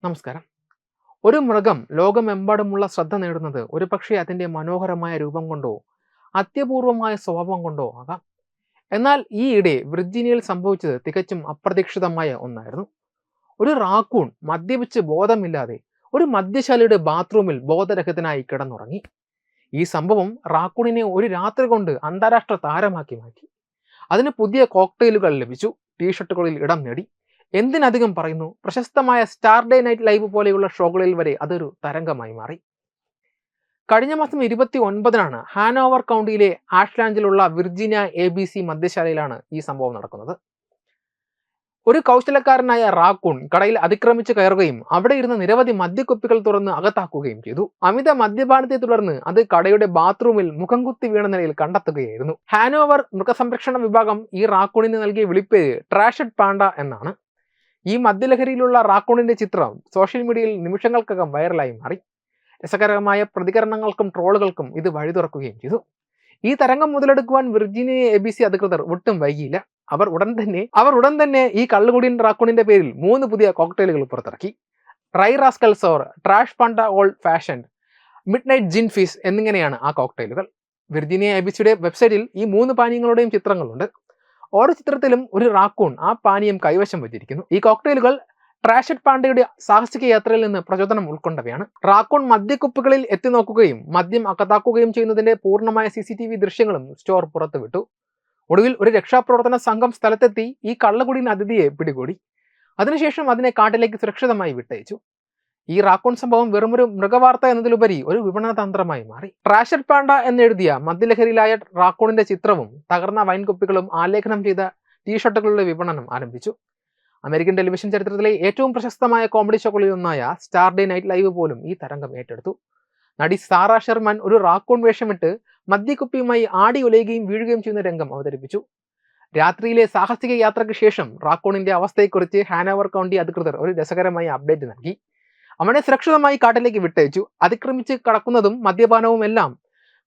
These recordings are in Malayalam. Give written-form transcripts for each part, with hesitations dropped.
നമസ്കാരം. ഒരു മൃഗം ലോകമെമ്പാടുമുള്ള ശ്രദ്ധ നേടുന്നത് ഒരുപക്ഷെ അതിൻ്റെ മനോഹരമായ രൂപം കൊണ്ടോ അത്യപൂർവമായ സ്വഭാവം കൊണ്ടോ ആകാം. എന്നാൽ ഈയിടെ വിർജീനിയയിൽ സംഭവിച്ചത് തികച്ചും അപ്രതീക്ഷിതമായ ഒന്നായിരുന്നു. ഒരു റാക്കൂൺ മദ്യപിച്ച് ബോധമില്ലാതെ ഒരു മദ്യശാലയുടെ ബാത്റൂമിൽ ബോധരഹിതനായി കിടന്നുറങ്ങി. ഈ സംഭവം റാക്കൂണിനെ ഒരു രാത്രി കൊണ്ട് അന്താരാഷ്ട്ര താരമാക്കി മാറ്റി. അതിന് പുതിയ കോക്ടെയിലുകൾ ലഭിച്ചു, ടീഷർട്ടുകളിൽ ഇടം നേടി. എന്തിനധികം പറയുന്നു, പ്രശസ്തമായ സ്റ്റാർഡേ നൈറ്റ് ലൈവ് പോലെയുള്ള ഷോകളിൽ വരെ അതൊരു തരംഗമായി മാറി. കഴിഞ്ഞ മാസം 29-നാണ് ഹാനോവർ കൗണ്ടിയിലെ ആഷ്ലാൻഡിലുള്ള വിർജീനിയ ABC മദ്യശാലയിലാണ് ഈ സംഭവം നടക്കുന്നത്. ഒരു കൗശലക്കാരനായ റാക്കൂൺ കടയിൽ അതിക്രമിച്ച് കയറുകയും അവിടെ ഇരുന്ന് നിരവധി മദ്യക്കുപ്പികൾ തുറന്ന് അകത്താക്കുകയും ചെയ്തു. അമിത മദ്യപാനത്തെ തുടർന്ന് അത് കടയുടെ ബാത്റൂമിൽ മുഖം കുത്തി വീണ നിലയിൽ കണ്ടെത്തുകയായിരുന്നു. ഹാനോവർ മൃഗസംരക്ഷണ വിഭാഗം ഈ റാക്കൂണിന് നൽകിയ വിളിപ്പേര് ട്രാഷഡ് പാണ്ട എന്നാണ്. ഈ മദ്യലഹരിയിലുള്ള റാക്കൂണിന്റെ ചിത്രം സോഷ്യൽ മീഡിയയിൽ നിമിഷങ്ങൾക്കകം വൈറലായി മാറി. രസകരമായ പ്രതികരണങ്ങൾക്കും ട്രോളുകൾക്കും ഇത് വഴി തുറക്കുകയും ചെയ്തു. ഈ തരംഗം മുതലെടുക്കുവാൻ വിർജീനിയ ABC അധികൃതർ ഒട്ടും വൈകിയില്ല. അവർ ഉടൻ തന്നെ ഈ കള്ളുകുടിയൻ റാക്കൂണിന്റെ പേരിൽ 3 പുതിയ കോക്ടെയിലുകൾ പുറത്തിറക്കി. Dry rascal sour, trash panda old fashioned, midnight gin fizz എന്നിങ്ങനെയാണ് ആ കോക്ടെയിലുകൾ. വിർജീനിയ ABCയുടെ വെബ്സൈറ്റിൽ ഈ 3 പാനീയങ്ങളുടെയും ചിത്രങ്ങളുണ്ട്. ഓരോ ചിത്രത്തിലും ഒരു റാക്കൂൺ ആ പാനീയം കൈവശം വെച്ചിരിക്കുന്നു. ഈ കോക്ടെയിലുകൾ ട്രാഷഡ് പാണ്ടയുടെ സാഹസിക യാത്രയിൽ നിന്ന് പ്രചോദനം ഉൾക്കൊണ്ടവയാണ്. റാക്കൂൺ മദ്യക്കുപ്പികളിൽ എത്തി നോക്കുകയും മദ്യം അകത്താക്കുകയും ചെയ്യുന്നതിന്റെ പൂർണ്ണമായ CCTV ദൃശ്യങ്ങളും സ്റ്റോർ പുറത്തുവിട്ടു. ഒടുവിൽ ഒരു രക്ഷാപ്രവർത്തന സംഘം സ്ഥലത്തെത്തി ഈ കള്ളകുടിയൻ അതിഥിയെ പിടികൂടി. അതിനുശേഷം അതിനെ കാട്ടിലേക്ക് സുരക്ഷിതമായി വിട്ടയച്ചു. ഈ റാക്കൂൺ സംഭവം വെറുമൊരു മൃഗവാർത്ത എന്നതിലുപരി ഒരു വിപണന തന്ത്രമായി മാറി. ട്രാഷഡ് പാണ്ട എന്നെഴുതിയ മദ്യലഹരിയിലായ റാക്കൂണിന്റെ ചിത്രവും തകർന്ന വൈൻ കുപ്പികളും ആലേഖനം ചെയ്ത ടീഷർട്ടുകളുടെ വിപണനം ആരംഭിച്ചു. അമേരിക്കൻ ടെലിവിഷൻ ചരിത്രത്തിലെ ഏറ്റവും പ്രശസ്തമായ കോമഡി ഷോകളിൽ ഒന്നായ സ്റ്റാർഡേ നൈറ്റ് ലൈവ് പോലും ഈ തരംഗം ഏറ്റെടുത്തു. നടി സാറ ഷെർമൻ ഒരു റാക്കൂൺ വേഷമിട്ട് മദ്യക്കുപ്പിയുമായി ആടി ഉലയുകയും വീഴുകയും ചെയ്യുന്ന രംഗം അവതരിപ്പിച്ചു. രാത്രിയിലെ സാഹസിക യാത്രയ്ക്ക് ശേഷം റാക്കൂണിന്റെ അവസ്ഥയെക്കുറിച്ച് ഹാനോവർ കൗണ്ടി അധികൃതർ ഒരു രസകരമായ അപ്ഡേറ്റ് നൽകി. അവനെ സുരക്ഷിതമായി കാട്ടിലേക്ക് വിട്ടയച്ചു. അതിക്രമിച്ച് കടക്കുന്നതും മദ്യപാനവും എല്ലാം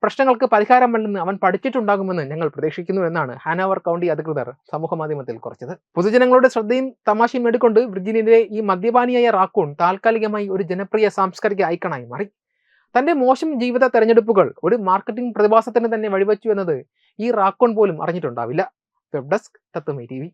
പ്രശ്നങ്ങൾക്ക് പരിഹാരമല്ലെന്ന് അവൻ പഠിച്ചിട്ടുണ്ടാകുമെന്ന് ഞങ്ങൾ പ്രതീക്ഷിക്കുന്നു എന്നാണ് ഹാനോവർ കൗണ്ടി അധികൃതർ സമൂഹമാധ്യമത്തിൽ കുറിച്ചത്. പൊതുജനങ്ങളുടെ ശ്രദ്ധയും തമാശയും എടുക്കൊണ്ട് വിർജീനിയയിലെ ഈ മദ്യപാനിയായ റാക്കൂൺ താൽക്കാലികമായി ഒരു ജനപ്രിയ സാംസ്കാരിക ഐക്കണായി മാറി. തന്റെ മോശം ജീവിത തെരഞ്ഞെടുപ്പുകൾ ഒരു മാർക്കറ്റിംഗ് പ്രതിഭാസത്തിന് തന്നെ വഴിവെച്ചു എന്നത് ഈ റാക്കൂൺ പോലും അറിഞ്ഞിട്ടുണ്ടാവില്ല. വെബ് ഡെസ്ക് തത്വമൈ TV.